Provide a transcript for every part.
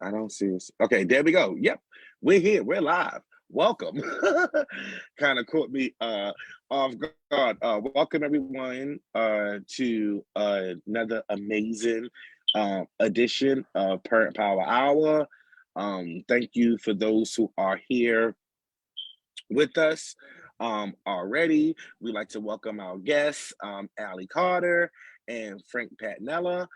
I don't see us. Okay, there we go. Yep, we're here. We're live. Welcome. Kind of caught me off guard. Welcome everyone to another amazing edition of Parent Power Hour. Thank you for those who are here with us already. We'd like to welcome our guests, Alie Carter and Frank Patinella.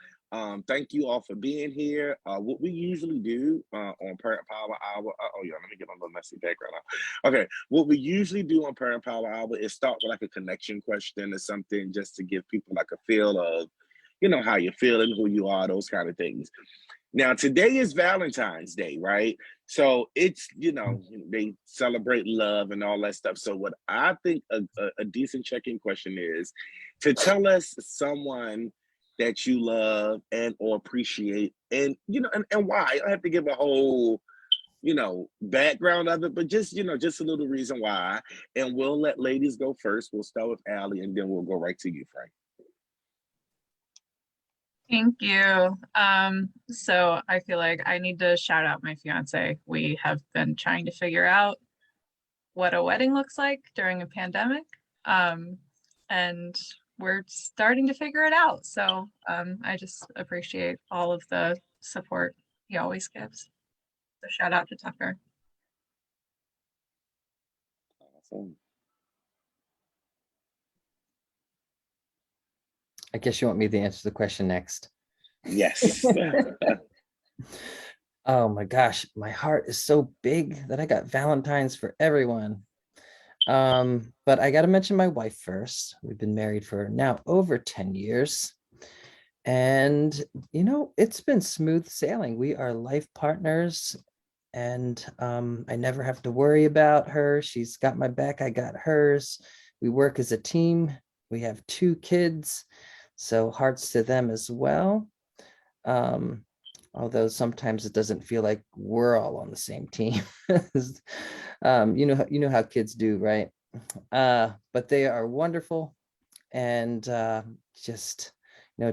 Thank you all for being here. What we usually do on Parent Power Hour, oh yeah, let me get a little messy background out. Okay, what we usually do on Parent Power Hour is start with like a connection question or something just to give people like a feel of, how you're feeling, who you are, those kind of things. Now, today is Valentine's Day, right? So it's, they celebrate love and all that stuff. So what I think a decent check-in question is to tell us someone that you love and or appreciate and, and why. I don't have to give a whole, background of it, but just, just a little reason why. And we'll let ladies go first. We'll start with Alie and then we'll go right to you, Frank. Thank you. So I feel like I need to shout out my fiance. We have been trying to figure out what a wedding looks like during a pandemic. And we're starting to figure it out. So I just appreciate all of the support he always gives. So shout out to Tucker. Awesome. I guess you want me to answer the question next. Yes. Oh my gosh, my heart is so big that I got Valentine's for everyone. But I got to mention my wife first. We've been married for now over 10 years. And, it's been smooth sailing. We are life partners, and I never have to worry about her. She's got my back, I got hers. We work as a team. We have 2 kids, so hearts to them as well. Although sometimes it doesn't feel like we're all on the same team. You know how kids do, right? But they are wonderful, and just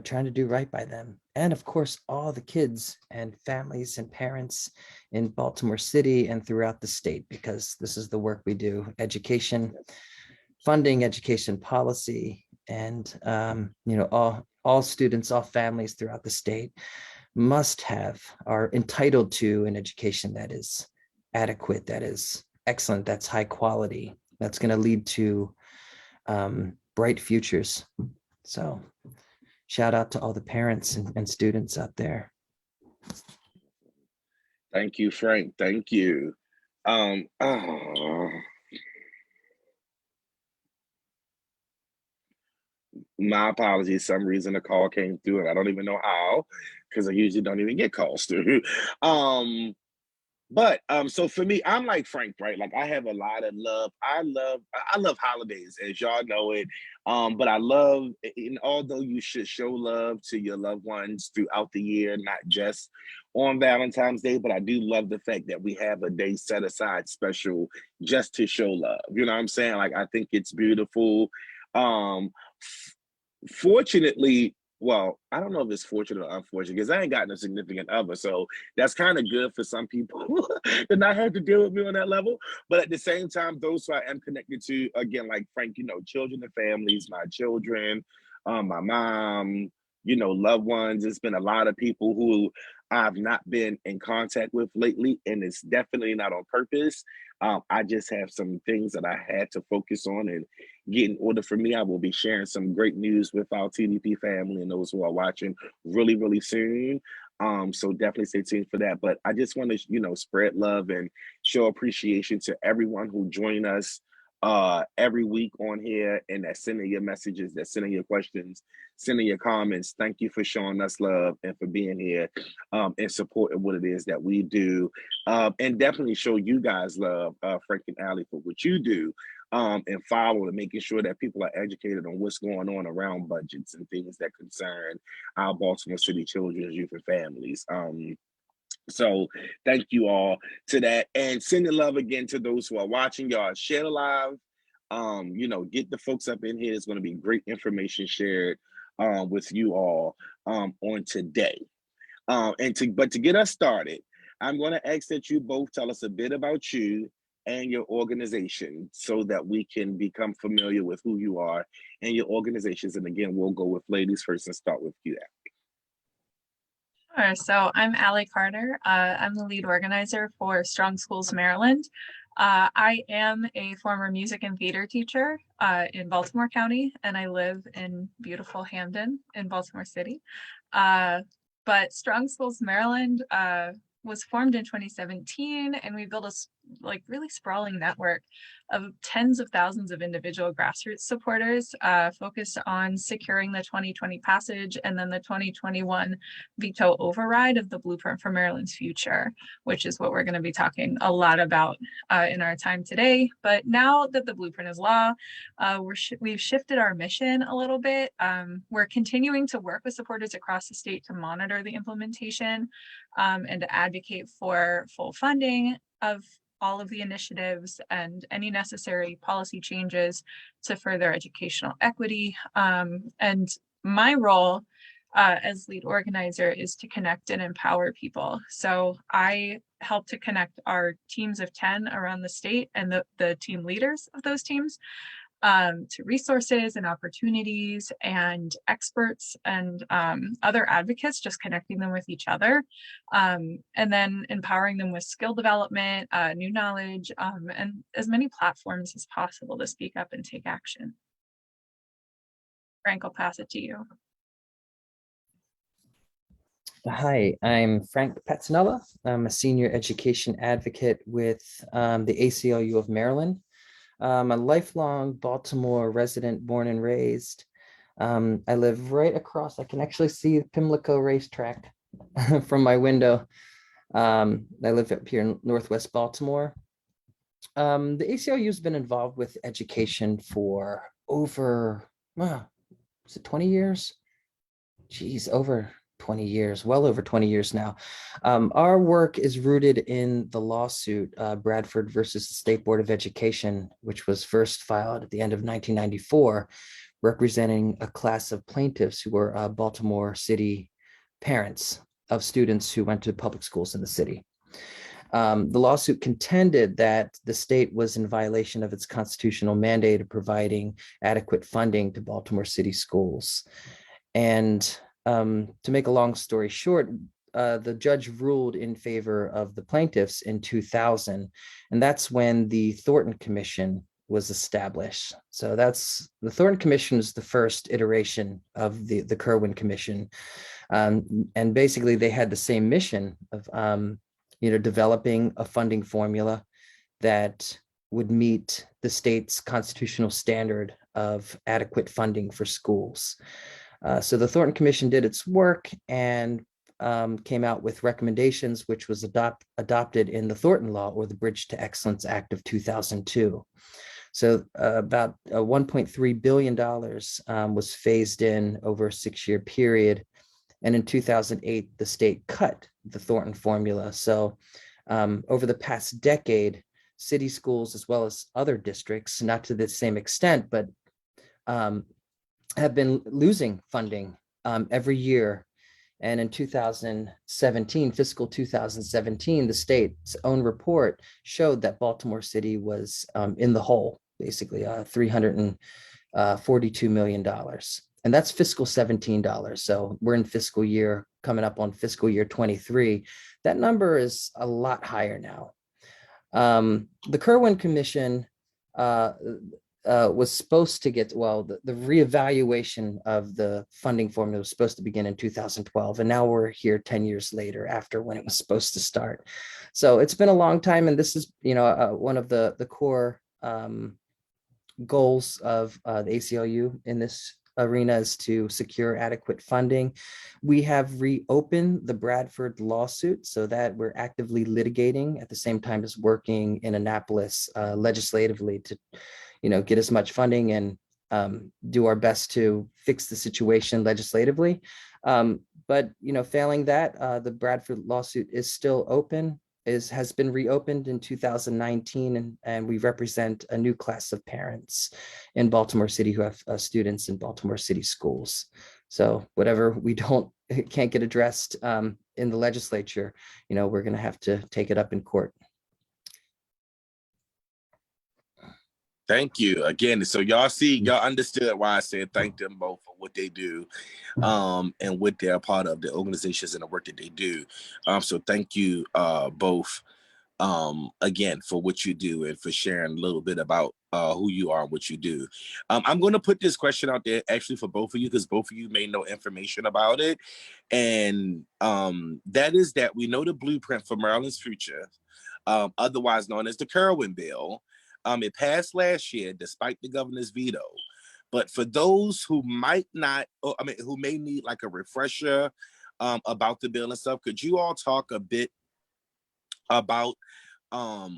trying to do right by them. And of course, all the kids and families and parents in Baltimore City and throughout the state, because this is the work we do: education, funding, education policy, and all students, all families throughout the state are entitled to an education that is adequate, that is excellent, that's high quality, that's going to lead to bright futures. So shout out to all the parents and students out there. Thank you, Frank. Thank you. My apologies. Some reason a call came through, and I don't even know how, because I usually don't even get calls through. But so for me, I'm like Frank, right? Like I have a lot of love. I love holidays, as y'all know it. But I love, and although you should show love to your loved ones throughout the year, not just on Valentine's Day, but I do love the fact that we have a day set aside special just to show love. You know what I'm saying? Like I think it's beautiful. Um, Fortunately, well, I don't know if it's fortunate or unfortunate because I ain't got no significant other. So that's kind of good for some people to not have to deal with me on that level. But at the same time, those who I am connected to, again, like Frank, children and families, my children, my mom, loved ones. It's been a lot of people who I've not been in contact with lately, and it's definitely not on purpose. I just have some things that I had to focus on and get in order for me. I will be sharing some great news with our TDP family and those who are watching really, really soon. So definitely stay tuned for that. But I just want to, spread love and show appreciation to everyone who join us every week on here, and that's sending your messages, that's sending your questions, sending your comments. Thank you for showing us love and for being here and supporting what it is that we do. And definitely show you guys love, Frank and Alie, for what you do. And follow and making sure that people are educated on what's going on around budgets and things that concern our Baltimore City children, youth, and families. So thank you all to that, and sending love again to those who are watching. Y'all share the live. Get the folks up in here. There's going to be great information shared with you all on today. But to get us started, I'm going to ask that you both tell us a bit about you and your organization so that we can become familiar with who you are and your organizations. And again, we'll go with ladies first and start with you. Sure. So I'm Alie Carter. I'm the lead organizer for Strong Schools Maryland. I am a former music and theater teacher in Baltimore County, and I live in beautiful Hamden in Baltimore City. But Strong Schools Maryland was formed in 2017, and we built a really sprawling network of tens of thousands of individual grassroots supporters focused on securing the 2020 passage and then the 2021 veto override of the Blueprint for Maryland's Future, which is what we're going to be talking a lot about in our time today. But now that the Blueprint is law, we've shifted our mission a little bit. We're continuing to work with supporters across the state to monitor the implementation and to advocate for full funding of all of the initiatives and any necessary policy changes to further educational equity. And my role as lead organizer is to connect and empower people. So I help to connect our teams of 10 around the state and the team leaders of those teams to resources and opportunities and experts and other advocates, just connecting them with each other, and then empowering them with skill development, new knowledge, and as many platforms as possible to speak up and take action. Frank, I'll pass it to you. Hi, I'm Frank Patinella. I'm a senior education advocate with the ACLU of Maryland. I'm a lifelong Baltimore resident, born and raised. I live right across, I can actually see Pimlico racetrack from my window. I live up here in Northwest Baltimore. The ACLU has been involved with education for over, is it 20 years? Geez, over 20 years, well over 20 years now. Our work is rooted in the lawsuit, Bradford versus the State Board of Education, which was first filed at the end of 1994, representing a class of plaintiffs who were Baltimore City parents of students who went to public schools in the city. The lawsuit contended that the state was in violation of its constitutional mandate of providing adequate funding to Baltimore City schools. And to make a long story short, the judge ruled in favor of the plaintiffs in 2000, and that's when the Thornton Commission was established. So that's the Thornton Commission is the first iteration of the Kirwan Commission, and basically they had the same mission of developing a funding formula that would meet the state's constitutional standard of adequate funding for schools. So the Thornton Commission did its work and came out with recommendations, which was adopted in the Thornton Law, or the Bridge to Excellence Act of 2002. So about $1.3 billion was phased in over a 6-year period. And in 2008, the state cut the Thornton formula. So over the past decade, city schools, as well as other districts, not to the same extent, but have been losing funding every year. And in 2017, fiscal 2017, the state's own report showed that Baltimore City was in the hole, basically $342 million. And that's fiscal 17 dollars. So we're in fiscal year, coming up on fiscal year 23. That number is a lot higher now. The Kirwan Commission was supposed to get, the reevaluation of the funding formula was supposed to begin in 2012. And now we're here 10 years later after when it was supposed to start. So it's been a long time. And this is, one of the core goals of the ACLU in this arena is to secure adequate funding. We have reopened the Bradford lawsuit so that we're actively litigating at the same time as working in Annapolis legislatively to, get as much funding and do our best to fix the situation legislatively. But, failing that, the Bradford lawsuit is still open, has been reopened in 2019, and we represent a new class of parents in Baltimore City who have students in Baltimore City schools. So whatever we don't can't get addressed in the legislature, we're going to have to take it up in court. Thank you again. So y'all understood why I said thank them both for what they do, and what they're a part of, the organizations and the work that they do. So thank you both again for what you do and for sharing a little bit about who you are and what you do. I'm going to put this question out there actually for both of you, because both of you may know information about it, and that is that we know the blueprint for Maryland's future, otherwise known as the Kirwan bill. It passed last year despite the governor's veto. But for those who might not, who may need like a refresher about the bill and stuff, could you all talk a bit about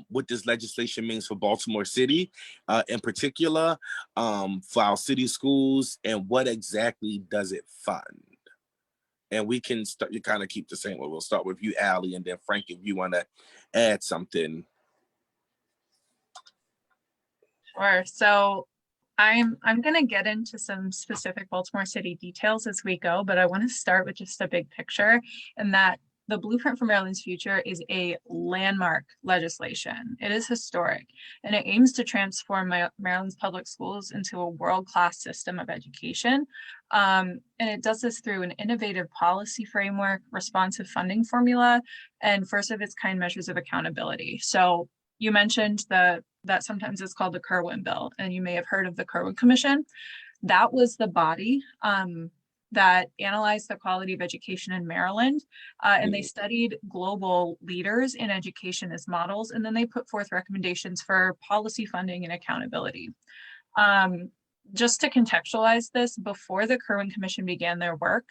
what this legislation means for Baltimore City, in particular, for our city schools, and what exactly does it fund? And we can start, you kind of keep the same way. We'll start with you, Alie, and then Frank, if you want to add something. Sure. So I'm going to get into some specific Baltimore City details as we go, but I want to start with just a big picture, and that the Blueprint for Maryland's Future is a landmark legislation. It is historic, and it aims to transform Maryland's public schools into a world-class system of education. And it does this through an innovative policy framework, responsive funding formula, and first of its kind measures of accountability. So you mentioned that sometimes it's called the Kirwan bill, and you may have heard of the Kirwan Commission. That was the body that analyzed the quality of education in Maryland, and they studied global leaders in education as models, and then they put forth recommendations for policy funding and accountability. Just to contextualize this, before the Kirwan Commission began their work,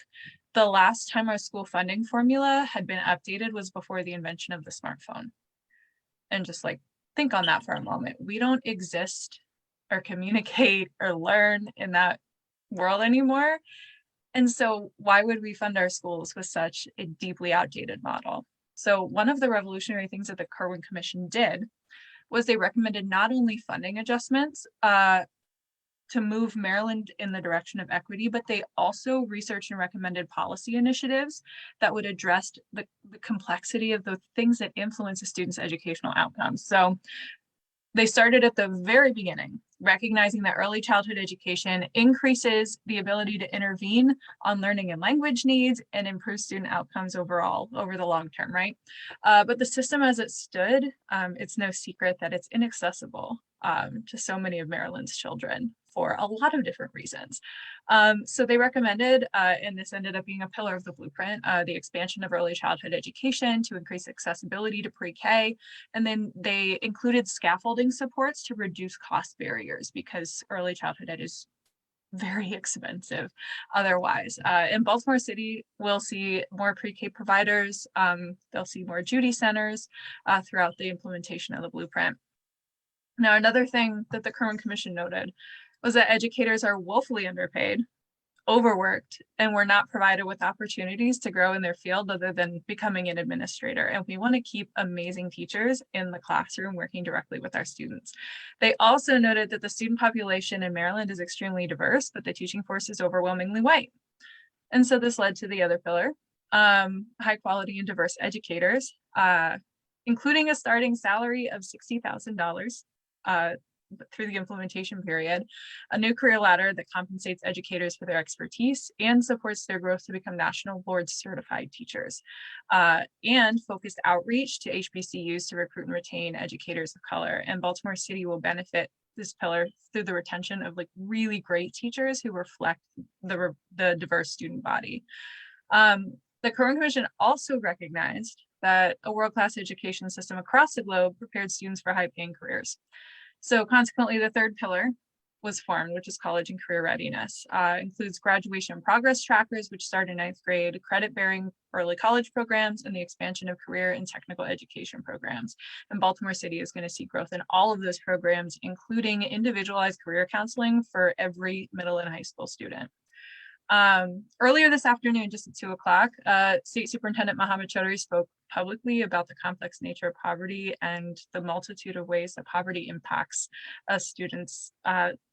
the last time our school funding formula had been updated was before the invention of the smartphone. And just like, think on that for a moment. We don't exist or communicate or learn in that world anymore. And so why would we fund our schools with such a deeply outdated model? So one of the revolutionary things that the Kirwan Commission did was they recommended not only funding adjustments to move Maryland in the direction of equity, but they also researched and recommended policy initiatives that would address the complexity of the things that influence a student's educational outcomes. So they started at the very beginning, recognizing that early childhood education increases the ability to intervene on learning and language needs and improve student outcomes overall over the long term, right? But the system as it stood, it's no secret that it's inaccessible to so many of Maryland's children for a lot of different reasons. So they recommended, and this ended up being a pillar of the blueprint, the expansion of early childhood education to increase accessibility to pre-K. And then they included scaffolding supports to reduce cost barriers, because early childhood ed is very expensive otherwise. In Baltimore City, we'll see more pre-K providers. They'll see more Judy centers throughout the implementation of the blueprint. Now, another thing that the Kirwan Commission noted was that educators are woefully underpaid, overworked, and were not provided with opportunities to grow in their field other than becoming an administrator. And we want to keep amazing teachers in the classroom working directly with our students. They also noted that the student population in Maryland is extremely diverse, but the teaching force is overwhelmingly white. And so this led to the other pillar, high quality and diverse educators, including a starting salary of $60,000 through the implementation period, a new career ladder that compensates educators for their expertise and supports their growth to become national board certified teachers, and focused outreach to HBCUs to recruit and retain educators of color. And Baltimore City will benefit this pillar through the retention of like really great teachers who reflect the diverse student body. The Kirwan Commission also recognized that a world-class education system across the globe prepared students for high-paying careers. So consequently, the third pillar was formed, which is college and career readiness. Includes graduation progress trackers, which start in 9th grade, credit-bearing early college programs, and the expansion of career and technical education programs. And Baltimore City is going to see growth in all of those programs, including individualized career counseling for every middle and high school student. Earlier this afternoon, just at 2 o'clock, State Superintendent Mohammed Chaudhry spoke publicly about the complex nature of poverty and the multitude of ways that poverty impacts a student's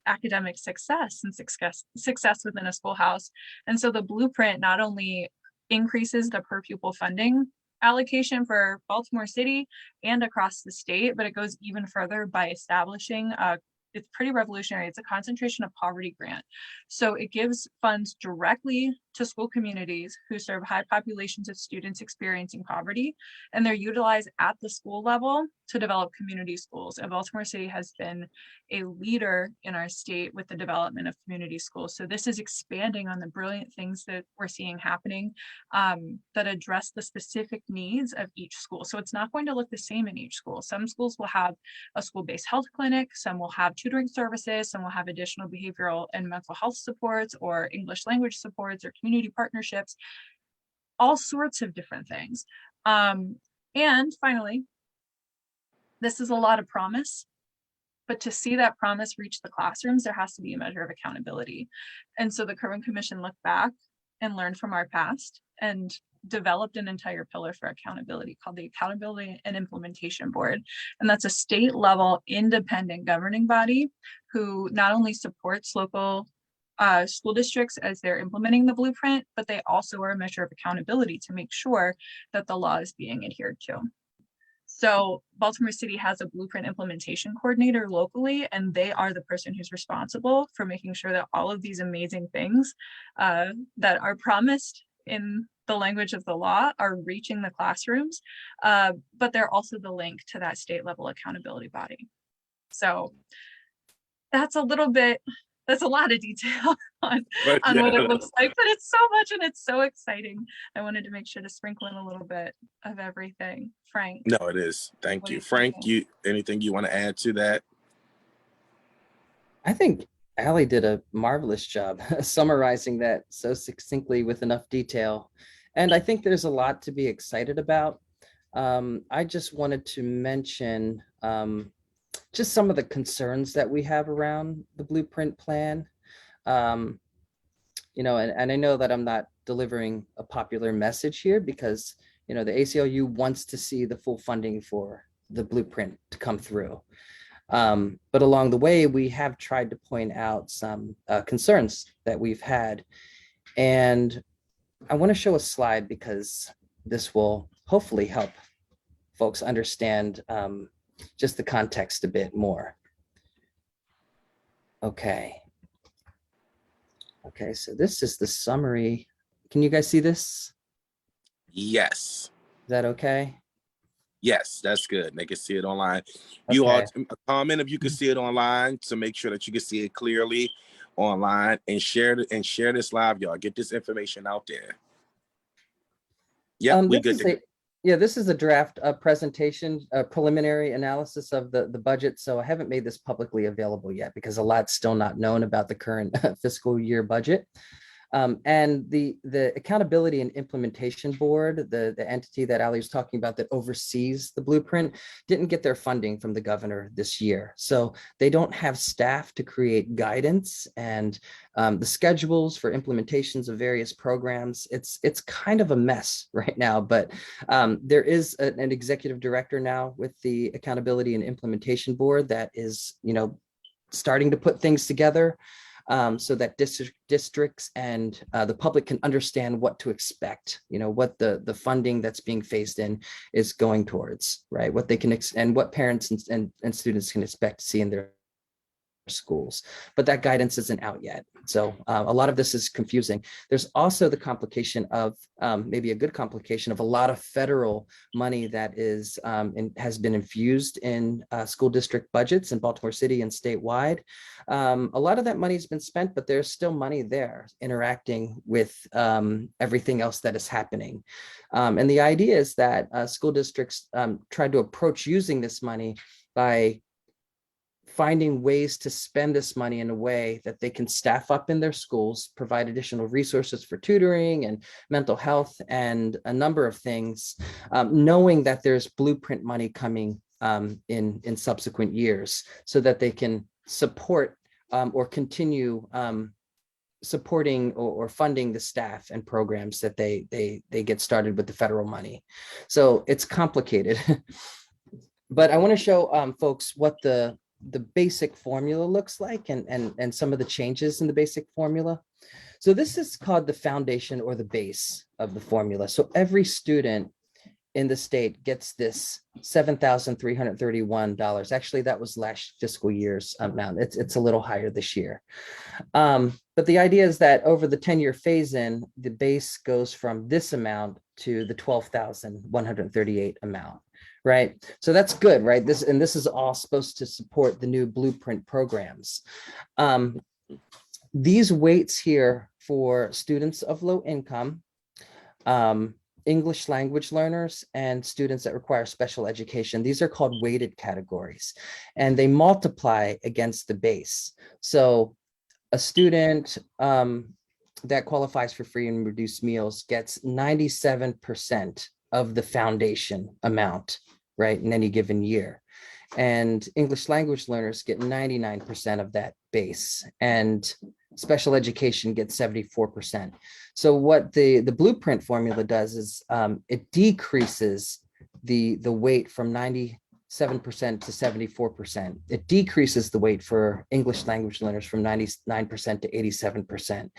academic success and success within a schoolhouse. And so the blueprint not only increases the per pupil funding allocation for Baltimore City and across the state, but it goes even further by establishing it's pretty revolutionary. It's a concentration of poverty grant. So it gives funds directly to school communities who serve high populations of students experiencing poverty, and they're utilized at the school level to develop community schools. And Baltimore City has been a leader in our state with the development of community schools. So this is expanding on the brilliant things that we're seeing happening that address the specific needs of each school. So it's not going to look the same in each school. Some schools will have a school-based health clinic, some will have tutoring services, some will have additional behavioral and mental health supports or English language supports or community partnerships, all sorts of different things. And finally, this is a lot of promise, but to see that promise reach the classrooms, there has to be a measure of accountability. And so the Kirwan Commission looked back and learned from our past and developed an entire pillar for accountability called the Accountability and Implementation Board. And that's a state level independent governing body who not only supports local school districts as they're implementing the blueprint, but they also are a measure of accountability to make sure that the law is being adhered to. So Baltimore City has a blueprint implementation coordinator locally, and they are the person who's responsible for making sure that all of these amazing things that are promised in the language of the law are reaching the classrooms, but they're also the link to that state level accountability body. So that's a little bit, that's a lot of detail on what it looks like, but it's so much and it's so exciting. I wanted to make sure to sprinkle in a little bit of everything. Frank. No, it is. Thank you. Frank, anything you want to add to that? I think Alie did a marvelous job summarizing that so succinctly with enough detail. And I think there's a lot to be excited about. I just wanted to mention just some of the concerns that we have around the blueprint plan. You know, and I know that I'm not delivering a popular message here because, you know, the ACLU wants to see the full funding for the blueprint to come through. But along the way, we have tried to point out some concerns that we've had. And I want to show a slide because this will hopefully help folks understand just the context a bit more. Okay. Okay, so this is the summary. Can you guys see this? Yes. Is that okay? Yes, that's good. They can see it online. You all comment if you can see it online to make sure that you can see it clearly online and share this live, y'all. Get this information out there. Yeah, we good. This is a draft presentation, a preliminary analysis of the budget. So I haven't made this publicly available yet because a lot's still not known about the current fiscal year budget. And the Accountability and Implementation Board, the entity that Alie was talking about that oversees the blueprint, didn't get their funding from the governor this year. So they don't have staff to create guidance and the schedules for implementations of various programs. It's kind of a mess right now, but there is an executive director now with the Accountability and Implementation Board that is, you know, starting to put things together. So that districts and the public can understand what to expect, you know, what the funding that's being phased in is going towards, right? What they can and what parents and students can expect to see in their schools, but that guidance isn't out yet. So a lot of this is confusing. There's also the complication of maybe a good complication of a lot of federal money that is has been infused in school district budgets in Baltimore City and statewide. A lot of that money has been spent, but there's still money there interacting with everything else that is happening. And the idea is that school districts try to approach using this money by finding ways to spend this money in a way that they can staff up in their schools, provide additional resources for tutoring and mental health and a number of things, knowing that there's blueprint money coming in subsequent years so that they can support or continue supporting or funding the staff and programs that they get started with the federal money. So it's complicated. But I want to show folks what the basic formula looks like and some of the changes in the basic formula. So this is called the foundation or the base of the formula. So every student in the state gets this $7,331. Actually, that was last fiscal year's amount. It's a little higher this year. But the idea is that over the 10-year phase-in, the base goes from this amount to the 12,138 amount, right? So that's good, right? This is all supposed to support the new blueprint programs. These weights here for students of low income, English language learners, and students that require special education, these are called weighted categories, and they multiply against the base. So a student that qualifies for free and reduced meals gets 97% of the foundation amount, right, in any given year. And English language learners get 99% of that base, and special education gets 74%. So what the blueprint formula does is it decreases the weight from 97% to 74%. It decreases the weight for English language learners from 99% to 87%.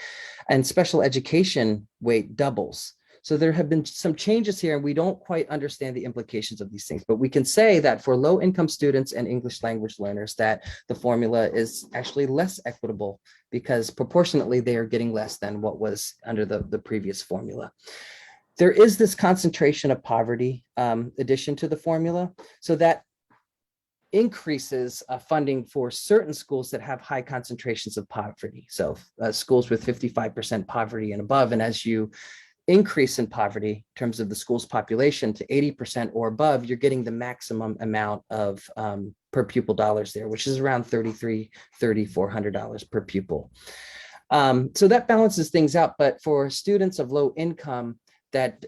And special education weight doubles. So there have been some changes here, and we don't quite understand the implications of these things, but we can say that for low income students and English language learners, that the formula is actually less equitable because proportionately they are getting less than what was under the previous formula. There is this concentration of poverty addition to the formula, so that increases funding for certain schools that have high concentrations of poverty. So schools with 55% poverty and above, and as you increase in poverty in terms of the school's population to 80% or above, you're getting the maximum amount of per pupil dollars there, which is around $3,400 per pupil. So that balances things out. But for students of low income that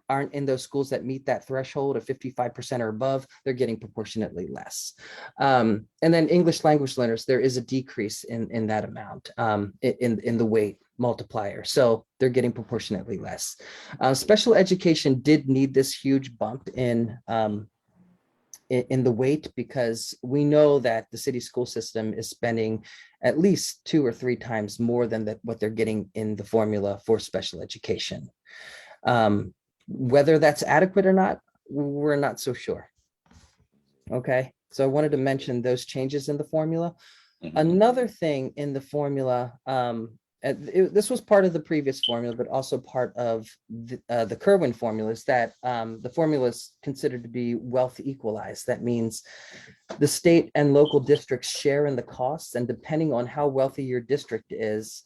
aren't in those schools that meet that threshold of 55% or above, they're getting proportionately less. And then English language learners, there is a decrease in that amount in the weight multiplier. So they're getting proportionately less. Special education did need this huge bump in the weight, because we know that the city school system is spending at least 2 or 3 times more than what they're getting in the formula for special education. Whether that's adequate or not, we're not so sure. Okay, so I wanted to mention those changes in the formula. Another thing in the formula, this was part of the previous formula, but also part of the Kirwan formula, is that the formula is considered to be wealth equalized. That means the state and local districts share in the costs, and depending on how wealthy your district is,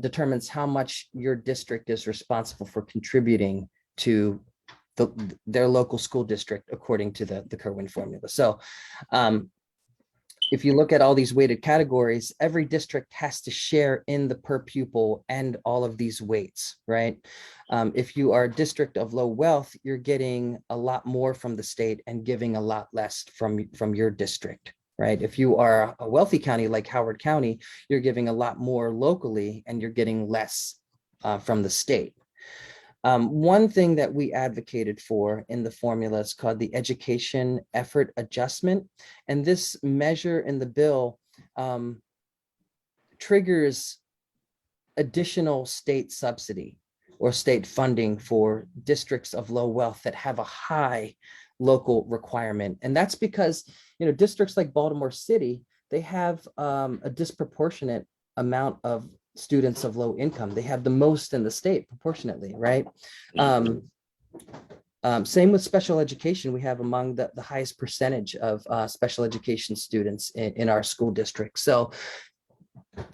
determines how much your district is responsible for contributing to their local school district according to the Kirwan formula. So if you look at all these weighted categories, every district has to share in the per pupil and all of these weights, right? If you are a district of low wealth, you're getting a lot more from the state and giving a lot less from your district, right? If you are a wealthy county like Howard County, you're giving a lot more locally and you're getting less from the state. One thing that we advocated for in the formula is called the education effort adjustment. And this measure in the bill triggers additional state subsidy or state funding for districts of low wealth that have a high local requirement. And that's because, districts like Baltimore City, they have a disproportionate amount of students of low income. They have the most in the state proportionately, right? Same with special education. We have among the highest percentage of special education students in our school district. So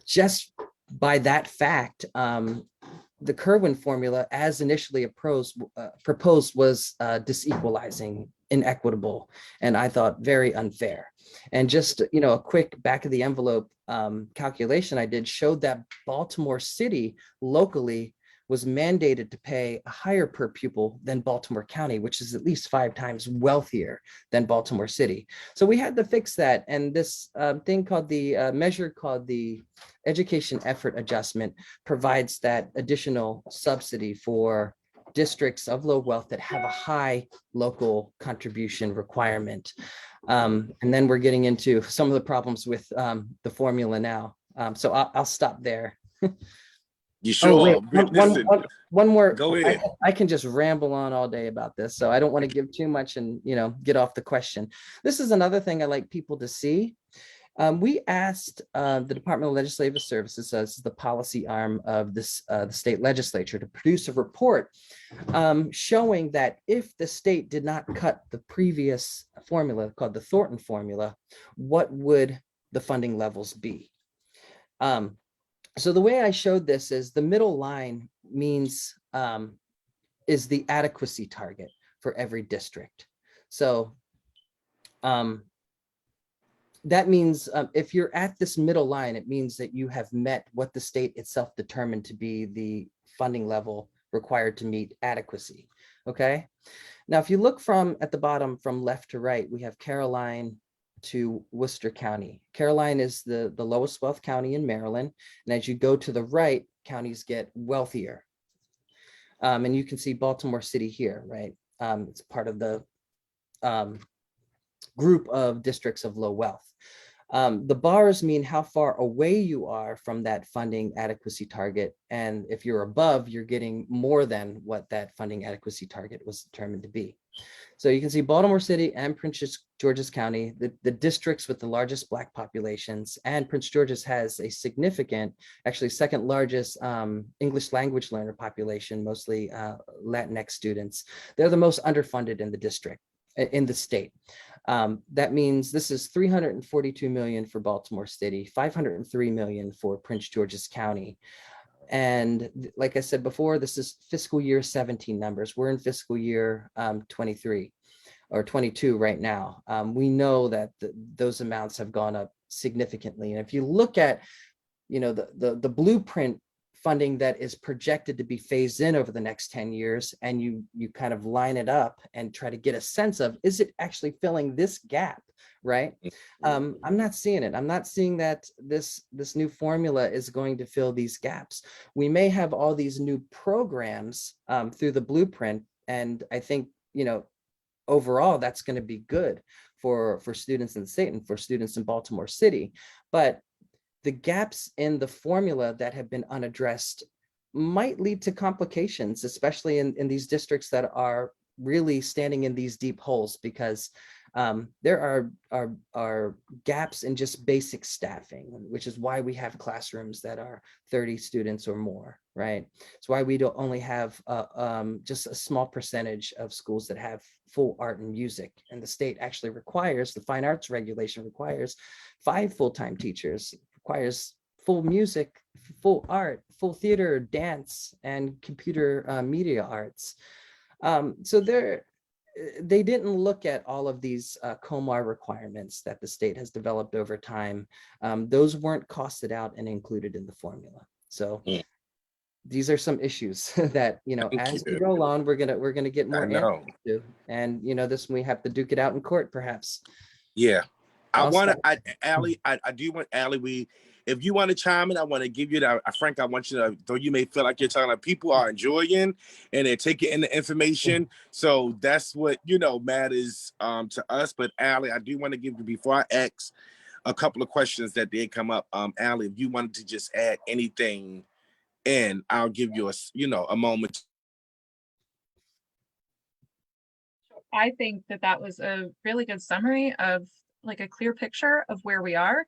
just by that fact, the Kirwan formula, as initially proposed, was disequalizing, inequitable, and I thought very unfair. And just, a quick back of the envelope calculation I did showed that Baltimore City locally was mandated to pay a higher per pupil than Baltimore County, which is at least 5 times wealthier than Baltimore City. So we had to fix that. And this thing called the measure called the education effort adjustment provides that additional subsidy for districts of low wealth that have a high local contribution requirement. And then we're getting into some of the problems with the formula now. So I'll stop there. You Oh, wait, sure? Listen, one more. go ahead. I can just ramble on all day about this, so I don't want to give too much and, get off the question. This is another thing I like people to see. We asked the Department of Legislative Services, as the policy arm of this the state legislature, to produce a report showing that if the state did not cut the previous formula called the Thornton formula, what would the funding levels be? So the way I showed this is the middle line means is the adequacy target for every district. So that means if you're at this middle line, it means that you have met what the state itself determined to be the funding level required to meet adequacy. Okay. Now, if you look from at the bottom from left to right, we have Caroline to Worcester County. Caroline is the lowest wealth county in Maryland. And as you go to the right, counties get wealthier. And you can see Baltimore City here, right? It's part of the group of districts of low wealth. The bars mean how far away you are from that funding adequacy target. And if you're above, you're getting more than what that funding adequacy target was determined to be. So you can see Baltimore City and Prince George's County, the districts with the largest Black populations, and Prince George's has a significant, actually second largest English language learner population, mostly Latinx students. They're the most underfunded in the district, in the state. That means this is 342 million for Baltimore City, 503 million for Prince George's County. And like I said before, this is fiscal year 17 numbers. We're in fiscal year 23 or 22 right now. We know that those amounts have gone up significantly. And if you look at, the blueprint funding that is projected to be phased in over the next 10 years, and you kind of line it up and try to get a sense of, is it actually filling this gap, right? I'm not seeing it. I'm not seeing that this new formula is going to fill these gaps. We may have all these new programs through the blueprint, and I think, overall that's going to be good for students in the state and for students in Baltimore City. But the gaps in the formula that have been unaddressed might lead to complications, especially in these districts that are really standing in these deep holes, because there are gaps in just basic staffing, which is why we have classrooms that are 30 students or more, right? It's why we don't only have just a small percentage of schools that have full art and music. And the state actually requires, the fine arts regulation requires 5 full-time teachers, requires full music, full art, full theater, dance, and computer media arts. So they didn't look at all of these COMAR requirements that the state has developed over time. Those weren't costed out and included in the formula. So these are some issues that, as we roll on, we're gonna get more answers to. And this we have to duke it out in court, perhaps. Yeah. Alie, I do want, Alie, if you want to chime in, I want to give you that. Frank, I want you to, though you may feel like you're talking, like people are enjoying and they're taking in the information. So that's what, matters to us. But Alie, I do want to give you, before I ask a couple of questions that did come up, Alie, if you wanted to just add anything in, I'll give you a moment. I think that was a really good summary of like a clear picture of where we are.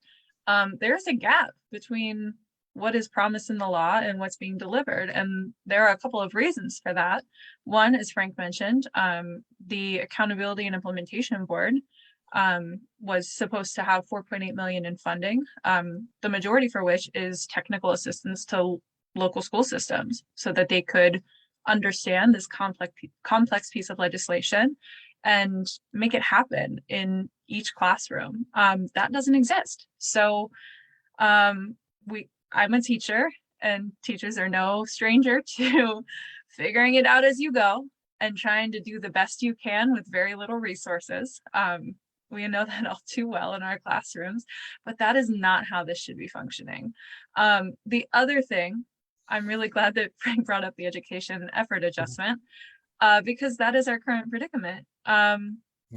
There's a gap between what is promised in the law and what's being delivered. And there are a couple of reasons for that. One, as Frank mentioned, the Accountability and Implementation Board was supposed to have 4.8 million in funding, the majority for which is technical assistance to local school systems so that they could understand this complex piece of legislation and make it happen in each classroom. That doesn't exist. So I'm a teacher, and teachers are no stranger to figuring it out as you go and trying to do the best you can with very little resources. We know that all too well in our classrooms, but that is not how this should be functioning. The other thing, I'm really glad that Frank brought up the education effort adjustment, because that is our current predicament.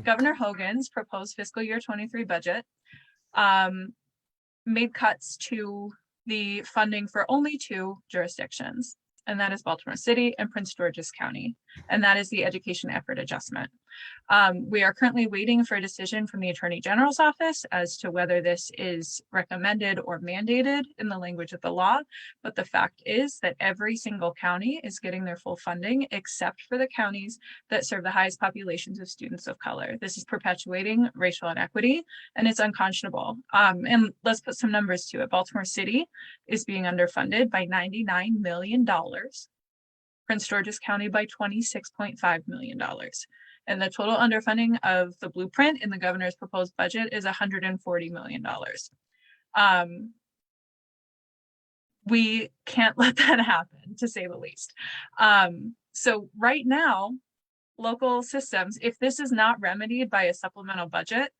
Governor Hogan's proposed fiscal year 23 budget made cuts to the funding for only two jurisdictions, and that is Baltimore City and Prince George's County, and that is the education effort adjustment. We are currently waiting for a decision from the Attorney General's office as to whether this is recommended or mandated in the language of the law. But the fact is that every single county is getting their full funding except for the counties that serve the highest populations of students of color. This is perpetuating racial inequity, and it's unconscionable. And let's put some numbers to it. Baltimore City is being underfunded by $99 million. Prince George's County by $26.5 million. And the total underfunding of the blueprint in the governor's proposed budget is $140 million. We can't let that happen, to say the least. So right now, local systems, if this is not remedied by a supplemental budget,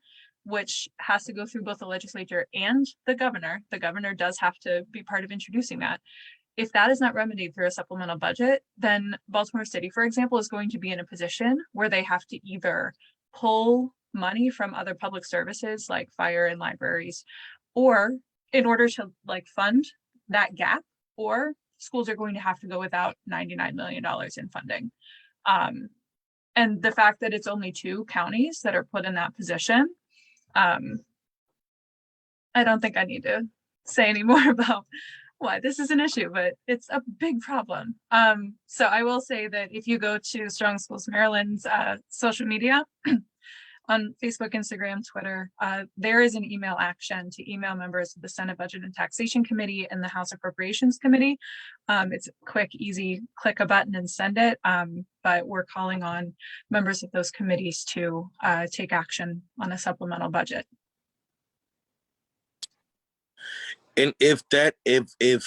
which has to go through both the legislature and the governor does have to be part of introducing that. If that is not remedied through a supplemental budget, then Baltimore City, for example, is going to be in a position where they have to either pull money from other public services like fire and libraries, or in order to like fund that gap, or schools are going to have to go without $99 million in funding. And the fact that it's only two counties that are put in that position, I don't think I need to say any more about why this is an issue, but it's a big problem. So I will say that if you go to Strong Schools Maryland's social media, on Facebook, Instagram, Twitter, there is an email action to email members of the Senate Budget and Taxation Committee and the House Appropriations Committee. It's quick, easy, click a button and send it. But we're calling on members of those committees to take action on a supplemental budget. And if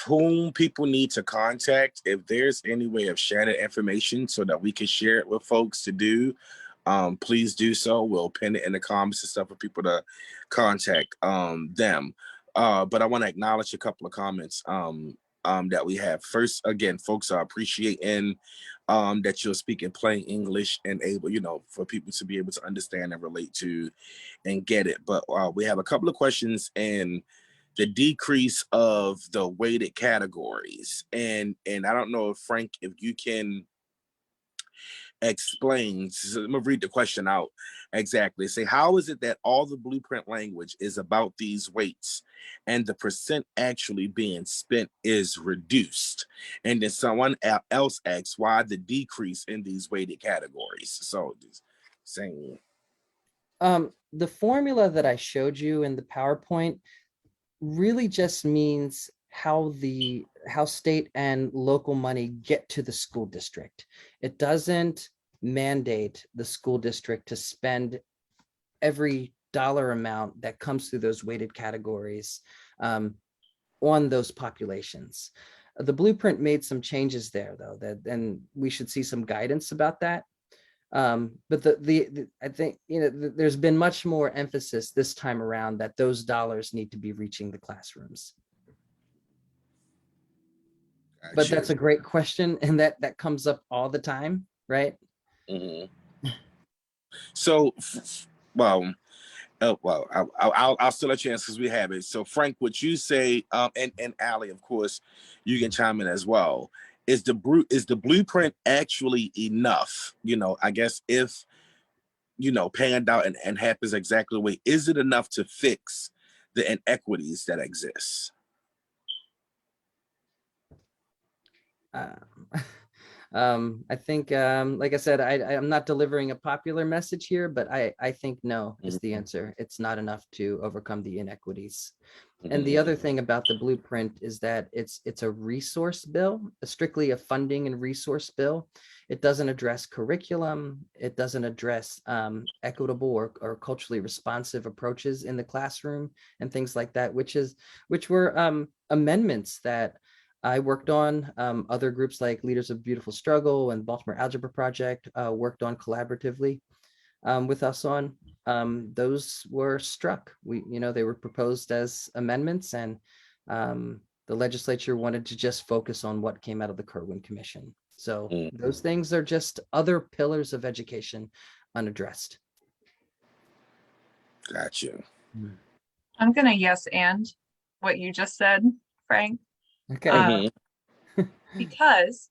whom people need to contact, if there's any way of sharing that information so that we can share it with folks to do, please do so. We'll pin it in the comments and stuff for people to contact them. But I want to acknowledge a couple of comments that we have. First, again, folks, I appreciate that you're speaking plain English and able, for people to be able to understand and relate to and get it. But we have a couple of questions and the decrease of the weighted categories. And I don't know if Frank, if you can explain, so I'm gonna read the question out exactly. Say, how is it that all the blueprint language is about these weights and the percent actually being spent is reduced? And then someone else asks why the decrease in these weighted categories. So just saying. The formula that I showed you in the PowerPoint really just means how state and local money get to the school district. It doesn't mandate the school district to spend every dollar amount that comes through those weighted categories on those populations. The blueprint made some changes there, though, and we should see some guidance about that. But I think there's been much more emphasis this time around that those dollars need to be reaching the classrooms. Gotcha. But that's a great question, and that comes up all the time, right? Mm-hmm. So, I'll still let you answer because we have it. So, Frank, would you say, and Alie, of course, you can chime in as well. Is the blueprint actually enough? I guess if panned out and happens exactly the way, is it enough to fix the inequities that exist? I think, like I said, I'm not delivering a popular message here, but I think no is the answer. It's not enough to overcome the inequities. And the other thing about the blueprint is that it's a resource bill, strictly a funding and resource bill. It doesn't address curriculum. It doesn't address equitable or culturally responsive approaches in the classroom and things like that, which were amendments that I worked on. Other groups like Leaders of Beautiful Struggle and Baltimore Algebra Project worked on collaboratively with us on. Those were struck. They were proposed as amendments, and the legislature wanted to just focus on what came out of the Kirwan Commission. So those things are just other pillars of education unaddressed. Gotcha. I'm gonna yes and what you just said, Frank, Okay. um, because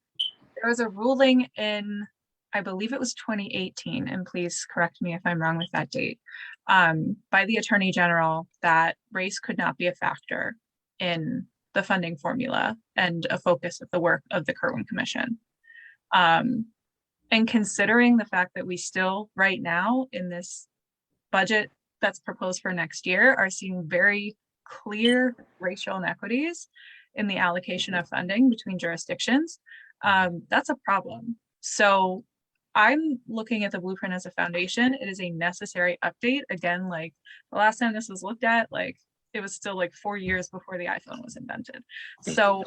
there was a ruling in, I believe it was 2018, and please correct me if I'm wrong with that date, by the Attorney General that race could not be a factor in the funding formula and a focus of the work of the Kirwan Commission. And considering the fact that we still right now in this budget that's proposed for next year are seeing very clear racial inequities in the allocation of funding between jurisdictions, that's a problem. So I'm looking at the blueprint as a foundation. It is a necessary update. Again, like the last time this was looked at, like it was still like 4 years before the iPhone was invented. So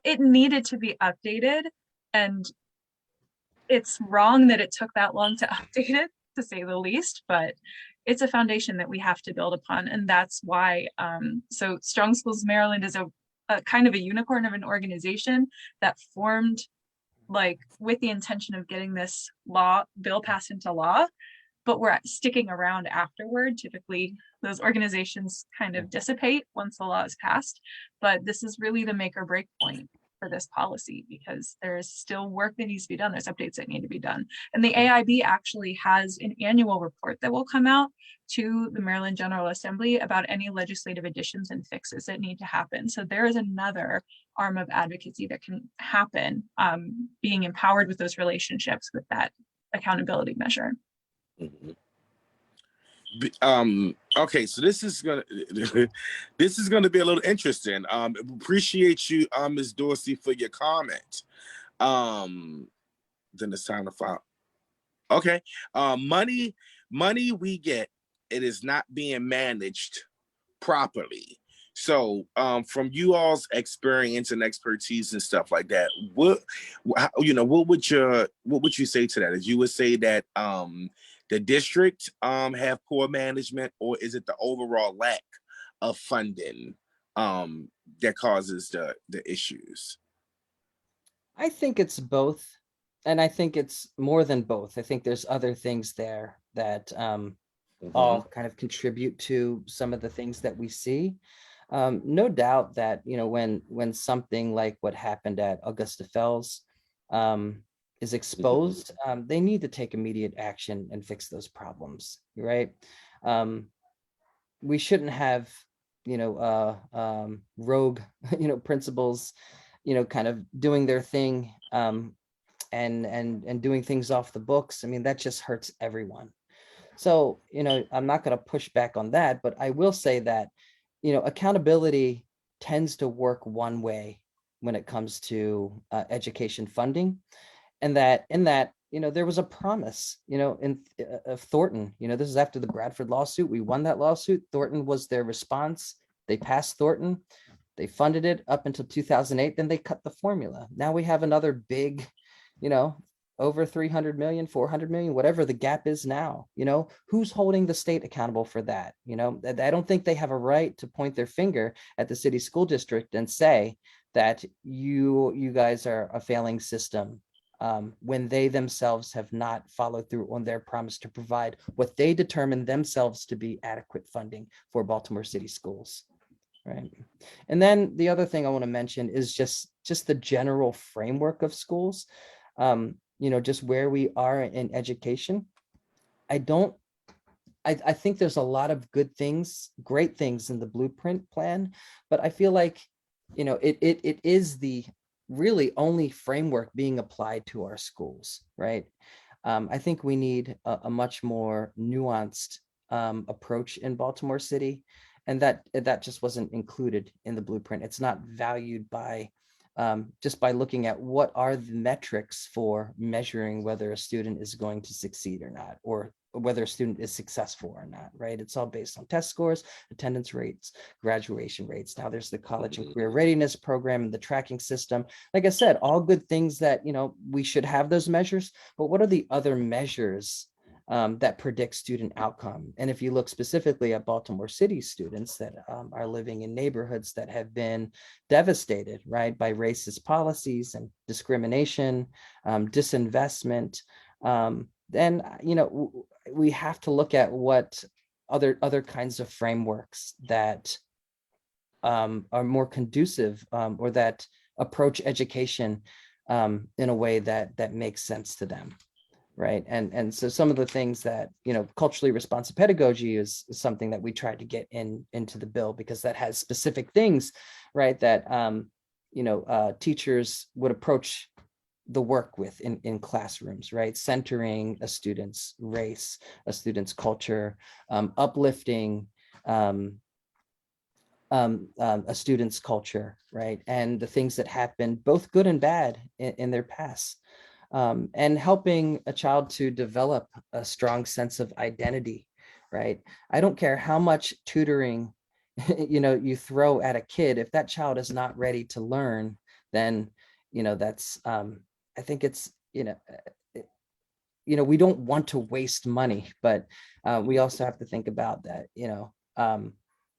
it needed to be updated, and it's wrong that it took that long to update it, to say the least, but it's a foundation that we have to build upon. And that's why, so Strong Schools Maryland is a kind of a unicorn of an organization that formed like with the intention of getting this bill passed into law, but we're sticking around afterward. Typically, those organizations kind of dissipate once the law is passed, but this is really the make or break point for this policy because there's still work that needs to be done. There's updates that need to be done. And the AIB actually has an annual report that will come out to the Maryland General Assembly about any legislative additions and fixes that need to happen. So there is another arm of advocacy that can happen, being empowered with those relationships with that accountability measure. Mm-hmm. Okay, so this is gonna be a little interesting. Appreciate you, Ms. Dorsey, for your comment. Then it's time to file. Okay, money we get, it is not being managed properly. So from you all's experience and expertise and stuff like that, what would you say to that? Is you would say that the district have poor management, or is it the overall lack of funding that causes the issues? I think it's both. And I think it's more than both. I think there's other things there that all kind of contribute to some of the things that we see. No doubt that, when something like what happened at Augusta Fells is exposed, they need to take immediate action and fix those problems, right? We shouldn't have, rogue, principals, kind of doing their thing and doing things off the books. I mean, that just hurts everyone. So, I'm not going to push back on that, but I will say that, accountability tends to work one way when it comes to education funding. And that in that, there was a promise, of Thornton, this is after the Bradford lawsuit. We won that lawsuit. Thornton was their response. They passed Thornton. They funded it up until 2008. Then they cut the formula. Now we have another big, over 300 million, 400 million, whatever the gap is now. Who's holding the state accountable for that? I don't think they have a right to point their finger at the city school district and say that you guys are a failing system, when they themselves have not followed through on their promise to provide what they determine themselves to be adequate funding for Baltimore City schools. Right. And then the other thing I want to mention is just the general framework of schools. Just where we are in education. I think there's a lot of good things, great things in the blueprint plan, but I feel like, it is the really only framework being applied to our schools, right? I think we need a much more nuanced approach in Baltimore City, and that just wasn't included in the blueprint. It's not valued by just by looking at what are the metrics for measuring whether a student is going to succeed or not, or whether a student is successful or not, right? It's all based on test scores, attendance rates, graduation rates. Now there's the college and career readiness program and the tracking system. Like I said, all good things that, we should have those measures, but what are the other measures that predict student outcome? And if you look specifically at Baltimore City students that are living in neighborhoods that have been devastated, right, by racist policies and discrimination, disinvestment, then, we have to look at what other kinds of frameworks that are more conducive, or that approach education in a way that makes sense to them, right? And so some of the things that, culturally responsive pedagogy is something that we tried to get into the bill, because that has specific things, right, that teachers would approach the work with in classrooms, right? Centering a student's race, a student's culture, uplifting a student's culture, right? And the things that happen, both good and bad, in their past, and helping a child to develop a strong sense of identity, right? I don't care how much tutoring you throw at a kid. If that child is not ready to learn, then that's I think it's we don't want to waste money, but we also have to think about that,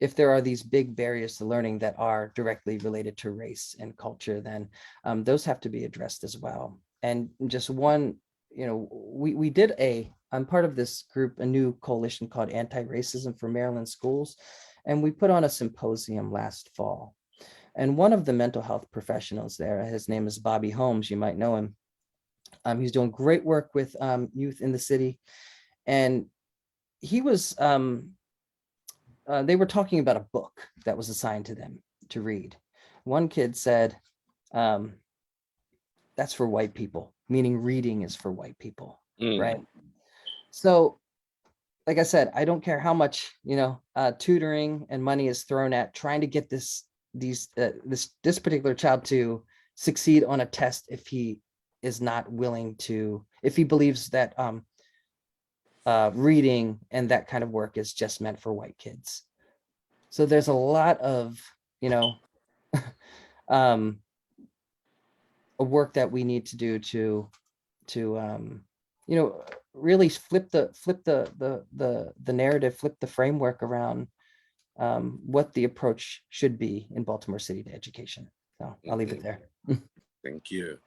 if there are these big barriers to learning that are directly related to race and culture, then those have to be addressed as well. And just one, we did I'm part of this group, a new coalition called Anti-Racism for Maryland Schools, and we put on a symposium last fall. And one of the mental health professionals there, his name is Bobby Holmes, you might know him. He's doing great work with youth in the city. And he was, they were talking about a book that was assigned to them to read. One kid said, that's for white people, meaning reading is for white people, right? So, like I said, I don't care how much, tutoring and money is thrown at trying to get this particular child to succeed on a test if he is not willing to, if he believes that reading and that kind of work is just meant for white kids. So there's a lot of, a work that we need to do to really flip the narrative, flip the framework around what the approach should be in Baltimore City to education. So I'll leave it there. Thank you.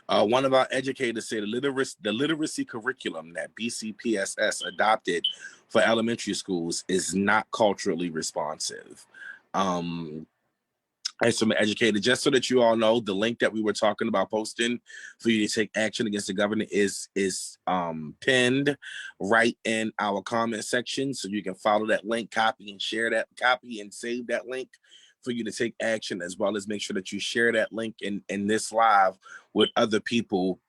One of our educators said the literacy curriculum that BCPSS adopted for elementary schools is not culturally responsive. As an educator, just so that you all know, the link that we were talking about posting for you to take action against the government is pinned right in our comment section. So you can follow that link, copy and save that link for you to take action, as well as make sure that you share that link in this live with other people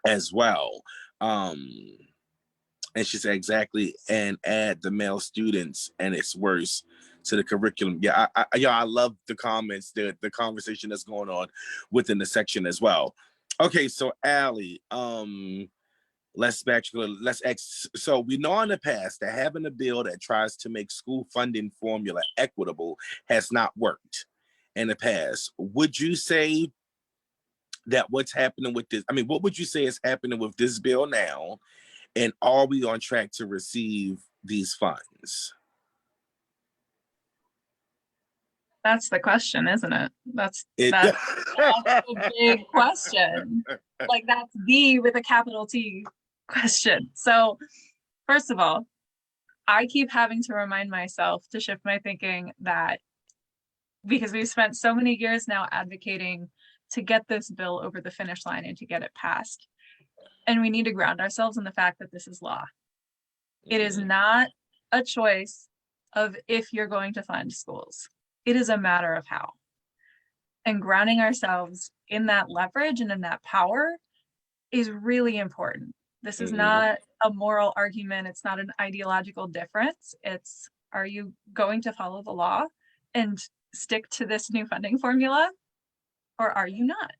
as well. And she said exactly, and add the male students and it's worse to the curriculum. Yeah, I love the comments, the conversation that's going on within the section as well. Okay, so Alie, so we know in the past that having a bill that tries to make school funding formula equitable has not worked in the past. Would you say that what's happening with this, what would you say is happening with this bill now? And are we on track to receive these funds? That's the question, isn't it? That's a big question. Like, that's the with a capital T question. So first of all, I keep having to remind myself to shift my thinking that because we've spent so many years now advocating to get this bill over the finish line and to get it passed. And we need to ground ourselves in the fact that this is law. It is not a choice of if you're going to fund schools. It is a matter of how. And grounding ourselves in that leverage and in that power is really important. This is not a moral argument. It's not an ideological difference. It's, are you going to follow the law and stick to this new funding formula, or are you not?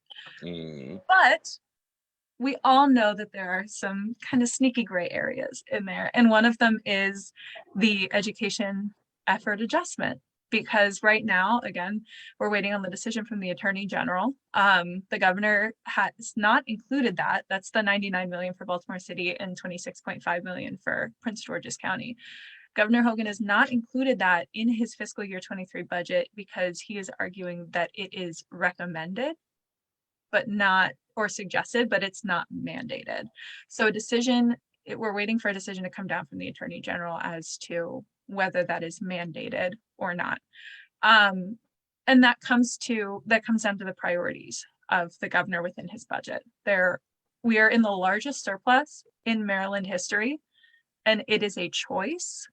But we all know that there are some kind of sneaky gray areas in there. And one of them is the education effort adjustment. Because right now, again, we're waiting on the decision from the Attorney General. The governor has not included that. That's the $99 million for Baltimore City and $26.5 million for Prince George's County. Governor Hogan has not included that in his fiscal year 23 budget because he is arguing that it is recommended, but not, or suggested, but it's not mandated. So a decision, we're waiting for a decision to come down from the Attorney General as to whether that is mandated or not. And that comes down to the priorities of the governor within his budget. We are in the largest surplus in Maryland history, and it is a choice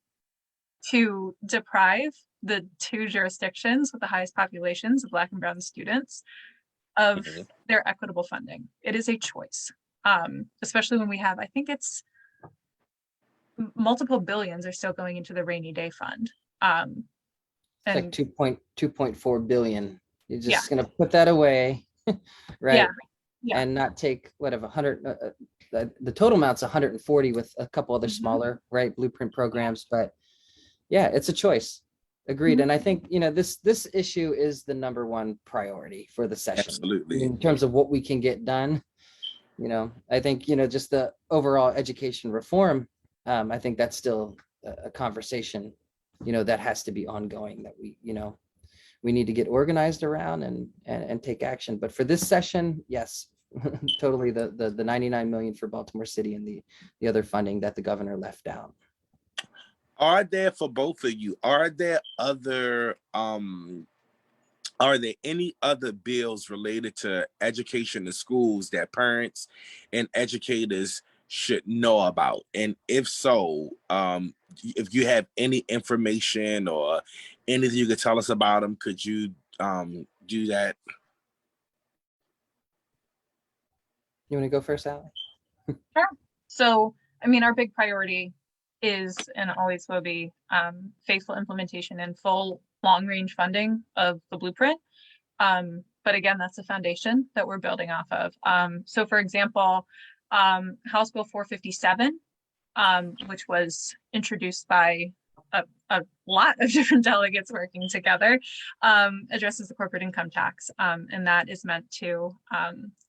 to deprive the two jurisdictions with the highest populations of Black and Brown students of their equitable funding. It is a choice, especially when we have, I think it's multiple billions are still going into the rainy day fund. It's like 2.4 billion. You're just Yeah. gonna put that away, right? Yeah. And not take whatever 100. The total amount's 140 with a couple other smaller, right, blueprint programs. But yeah, it's a choice. Agreed. And I think, you know, this issue is the number one priority for the session. Absolutely. In terms of what we can get done, you know, I think, you know, just the overall education reform, I think that's still a conversation, you know, that has to be ongoing, that we, you know, we need to get organized around and take action. But for this session, yes, totally the 99 million for Baltimore City and the other funding that the governor left out. Are there, for both of you, are there any other bills related to education in schools that parents and educators should know about? And if so, if you have any information or anything you could tell us about them, could you do that? You want to go first, Alie? Sure. So, I mean, our big priority is and always will be faithful implementation and full long-range funding of the blueprint. But again, that's the foundation that we're building off of. So for example, House Bill 457, which was introduced by a lot of different delegates working together, addresses the corporate income tax. And that is meant to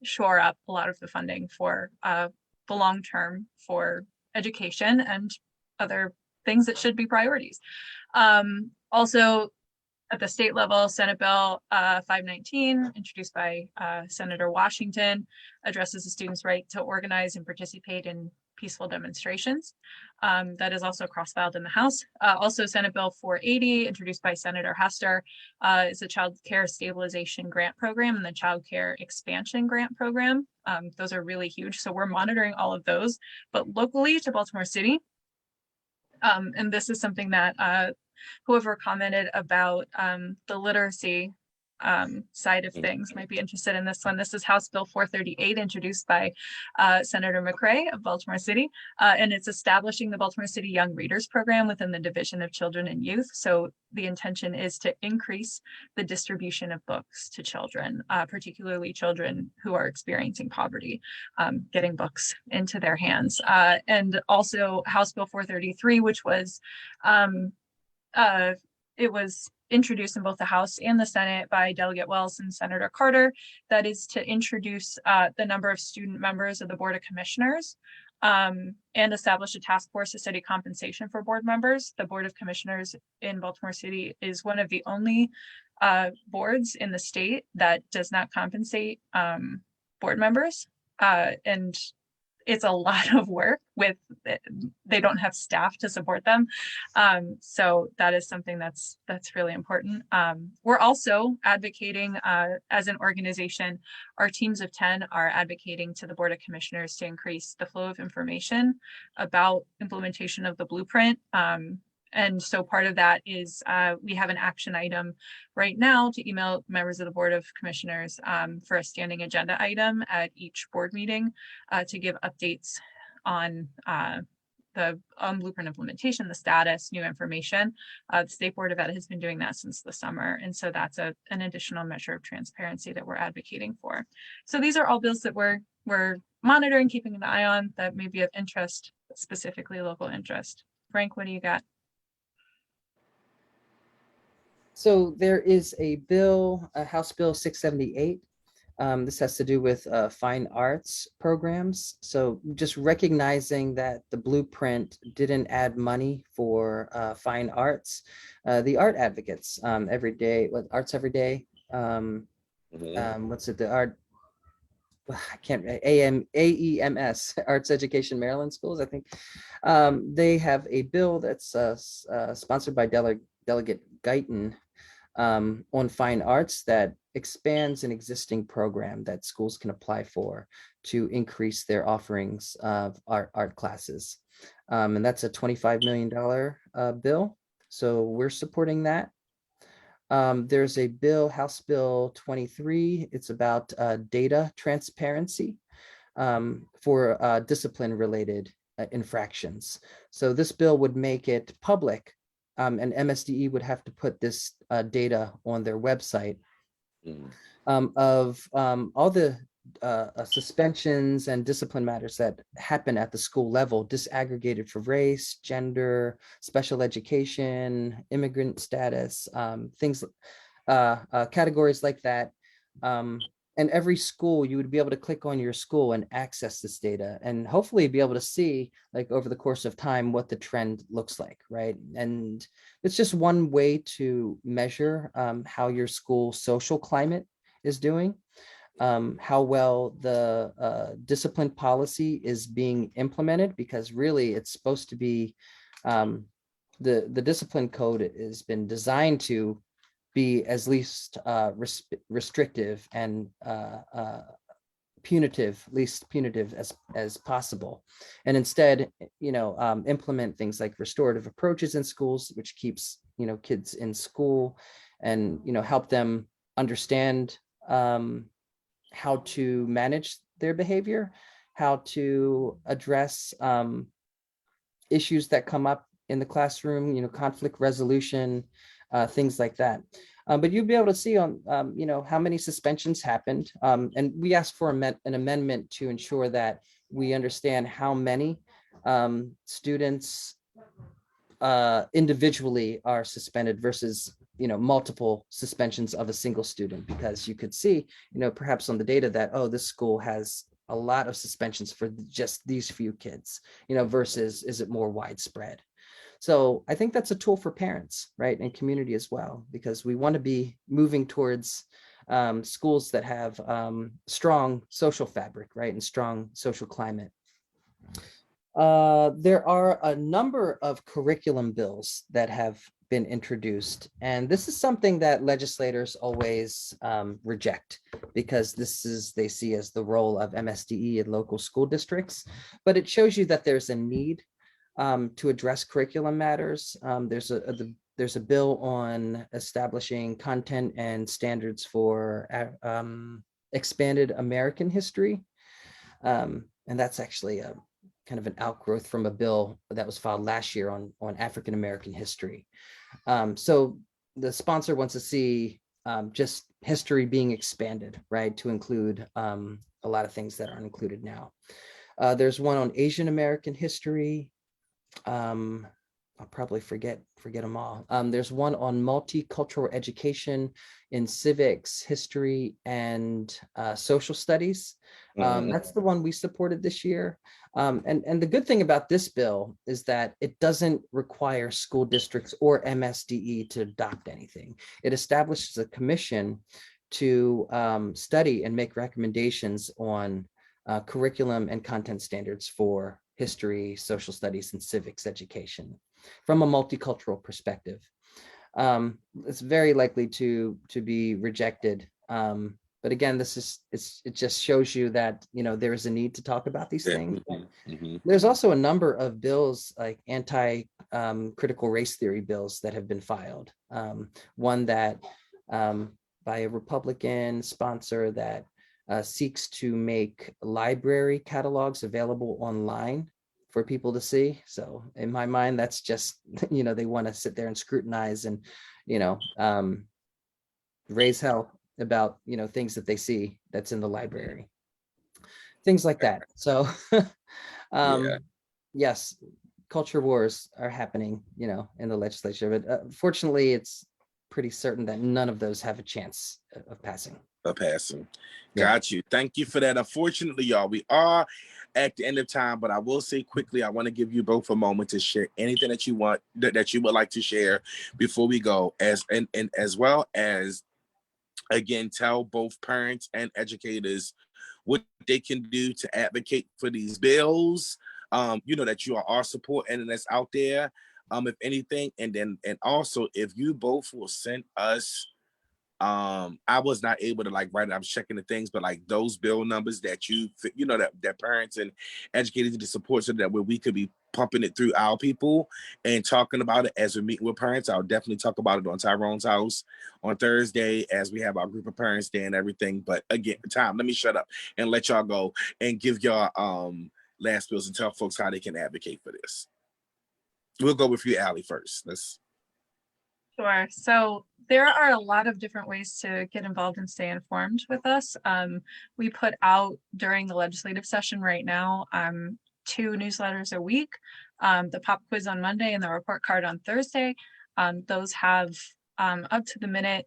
shore up a lot of the funding for the long term for education and other things that should be priorities. Also, at the state level, Senate Bill 519, introduced by Senator Washington, addresses the students' right to organize and participate in peaceful demonstrations. That is also cross-filed in the House. Also, Senate Bill 480, introduced by Senator Hester, is a Child Care Stabilization Grant Program and the Child Care Expansion Grant Program. Those are really huge. So we're monitoring all of those, but locally to Baltimore City. And this is something that whoever commented about the literacy side of things might be interested in this one. This is House Bill 438, introduced by Senator McCray of Baltimore City, and it's establishing the Baltimore City Young Readers Program within the Division of Children and Youth. So the intention is to increase the distribution of books to children, particularly children who are experiencing poverty, getting books into their hands. And also House Bill 433, which was it was introduced in both the House and the Senate by Delegate Wells and Senator Carter. That is to introduce the number of student members of the Board of Commissioners and establish a task force to study compensation for board members. The Board of Commissioners in Baltimore City is one of the only boards in the state that does not compensate board members. And it's a lot of work they don't have staff to support them. So that is something that's really important. We're also advocating as an organization, our teams of 10 are advocating to the Board of Commissioners to increase the flow of information about implementation of the blueprint. And so part of that is we have an action item right now to email members of the Board of Commissioners for a standing agenda item at each board meeting to give updates on the blueprint implementation, the status, new information. The State Board of Ed has been doing that since the summer. And so that's an additional measure of transparency that we're advocating for. So these are all bills that we're monitoring, keeping an eye on that may be of interest, specifically local interest. Frank, what do you got? So there is a bill, House Bill 678. This has to do with fine arts programs. So just recognizing that the blueprint didn't add money for fine arts. The art advocates every day, Arts Every Day. What's it? The art. I can't. AEMS, Arts Education Maryland Schools. I think they have a bill that's sponsored by Delegate Guyton. on fine arts that expands an existing program that schools can apply for to increase their offerings of art classes. And that's a $25 million bill. So we're supporting that. There's a bill, House Bill 23. It's about data transparency for discipline-related infractions. So this bill would make it public, and MSDE would have to put this data on their website of all the suspensions and discipline matters that happen at the school level, disaggregated for race, gender, special education, immigrant status, things, categories like that. And every school, you would be able to click on your school and access this data and hopefully be able to see, like, over the course of time, what the trend looks like, right? And it's just one way to measure how your school social climate is doing. How well the discipline policy is being implemented, because really it's supposed to be, the discipline code has been designed to be as least restrictive and least punitive as possible, and instead, implement things like restorative approaches in schools, which keeps kids in school, and help them understand how to manage their behavior, how to address issues that come up in the classroom, conflict resolution, things like that. But you'll be able to see on, how many suspensions happened. And we asked for an amendment to ensure that we understand how many students individually are suspended versus multiple suspensions of a single student, because you could see perhaps on the data that, oh, this school has a lot of suspensions for just these few kids, versus is it more widespread. So I think that's a tool for parents, right, and community as well, because we want to be moving towards schools that have strong social fabric, right, and strong social climate. There are a number of curriculum bills that have been introduced, and this is something that legislators always reject, because they see as the role of MSDE and local school districts. But it shows you that there's a need to address curriculum matters. There's a bill on establishing content and standards for expanded American history, and that's actually a kind of an outgrowth from a bill that was filed last year on African American history. So the sponsor wants to see just history being expanded, right, to include a lot of things that aren't included now. There's one on Asian American history. I'll probably forget them all. There's one on multicultural education in civics, history, and social studies. That's the one we supported this year. And the good thing about this bill is that it doesn't require school districts or MSDE to adopt anything. It establishes a commission to study and make recommendations on curriculum and content standards for history, social studies, and civics education from a multicultural perspective. It's very likely to be rejected. But again, it just shows you that there is a need to talk about these things. There's also a number of bills, like anti-critical race theory bills, that have been filed. One that by a Republican sponsor that seeks to make library catalogs available online for people to see. So in my mind, that's just, they want to sit there and scrutinize and, raise hell about, things that they see that's in the library, things like that. So yes, culture wars are happening, in the legislature, but fortunately it's pretty certain that none of those have a chance of passing. Got you. Thank you for that. Unfortunately, y'all, we are at the end of time, but I will say quickly, I want to give you both a moment to share anything that you want, that you would like to share before we go, and as well as, again, tell both parents and educators what they can do to advocate for these bills, that you are supporting and that's out there. if anything. And also if you both will send us, I was not able to like write it. I was checking the things, but like those bill numbers that you know, that parents and educators need to support, so that way we could be pumping it through our people and talking about it as we meet with parents. I'll definitely talk about it on Tyrone's house on Thursday as we have our group of parents day and everything. But again, Tom, let me shut up and let y'all go and give y'all last bills and tell folks how they can advocate for this. We'll go with you, Alie, first. Sure. So there are a lot of different ways to get involved and stay informed with us. We put out during the legislative session right now 2 newsletters a week, the pop quiz on Monday and the report card on Thursday. Those have up to the minute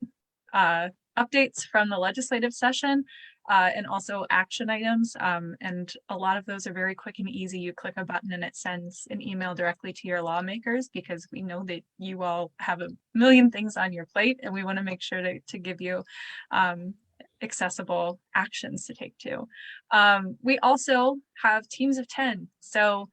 updates from the legislative session, and also action items. And a lot of those are very quick and easy. You click a button and it sends an email directly to your lawmakers, because we know that you all have a million things on your plate, and we want to make sure to give you accessible actions to take to. We also have teams of 10. So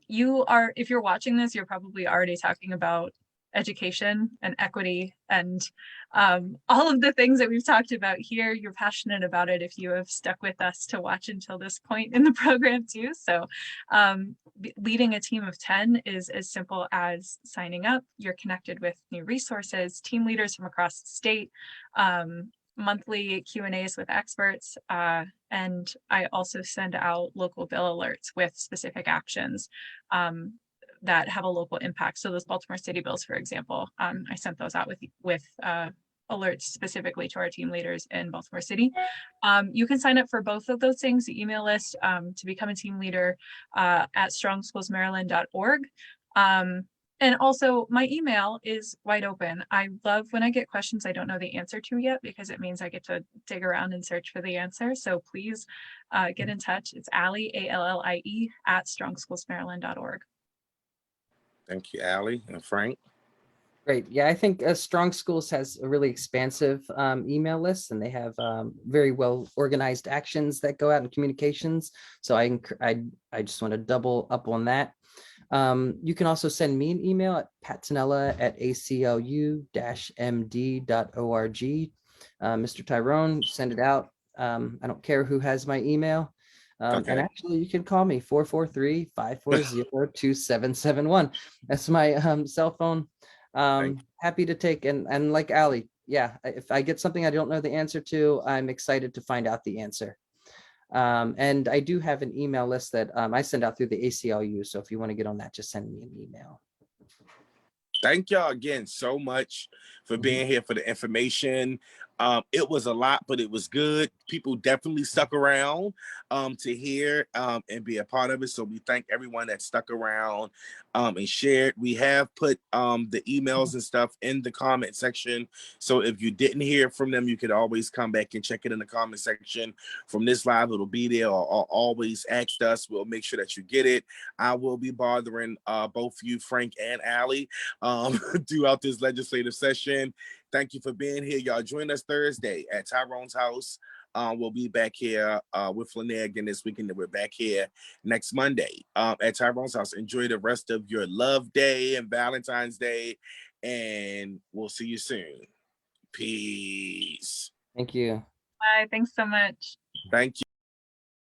if you're watching this, you're probably already talking about education and equity and all of the things that we've talked about here. You're passionate about it if you have stuck with us to watch until this point in the program too. So leading a team of 10 is as simple as signing up. You're connected with new resources, team leaders from across the state, monthly Q&As with experts, and I also send out local bill alerts with specific actions that have a local impact. So those Baltimore City bills, for example, I sent those out with alerts specifically to our team leaders in Baltimore City. You can sign up for both of those things, the email list, to become a team leader at strongschoolsmaryland.org. And also my email is wide open. I love when I get questions I don't know the answer to yet, because it means I get to dig around and search for the answer. So please get in touch. It's Alie, ALLIE, at strongschoolsmaryland.org. Thank you, Alie and Frank. Great. Yeah, I think Strong Schools has a really expansive email list, and they have very well organized actions that go out in communications. So I just want to double up on that. You can also send me an email at patinella@aclu-md.org. Mr. Tyrone, send it out. I don't care who has my email. Okay. And actually, you can call me 443-540-2771. That's my cell phone. Happy to take, and like Alie, yeah, if I get something I don't know the answer to, I'm excited to find out the answer. And I do have an email list that I send out through the ACLU. So if you want to get on that, just send me an email. Thank y'all again so much for being here, for the information. It was a lot, but it was good. People definitely stuck around to hear and be a part of it. So we thank everyone that stuck around and shared. We have put the emails and stuff in the comment section. So if you didn't hear from them, you could always come back and check it in the comment section. From this live, it'll be there, or always ask us. We'll make sure that you get it. I will be bothering both you, Frank and Alie, throughout this legislative session. Thank you for being here. Y'all join us Thursday at Tyrone's house. We'll be back here with Lynette again this weekend. And we're back here next Monday at Tyrone's house. Enjoy the rest of your Love Day and Valentine's Day, and we'll see you soon. Peace. Thank you. Bye. Thanks so much. Thank you.